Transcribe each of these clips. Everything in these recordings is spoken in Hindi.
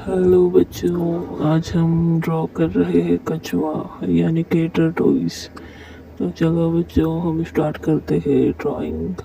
हेलो बच्चों, आज हम ड्रॉ कर रहे हैं कछुआ यानी कि tortoise। तो चलो बच्चों, हम स्टार्ट करते हैं ड्राइंग।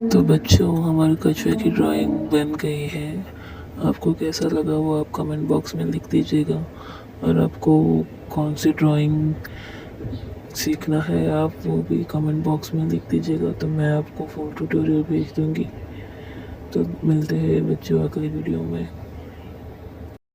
तो बच्चों, हमारे कछुए की ड्राइंग बन गई है। आपको कैसा लगा वो आप कमेंट बॉक्स में लिख दीजिएगा। और आपको कौन सी ड्राइंग सीखना है आप वो भी कमेंट बॉक्स में लिख दीजिएगा, तो मैं आपको फुल ट्यूटोरियल भेज दूँगी। तो मिलते हैं बच्चों अगली वीडियो में।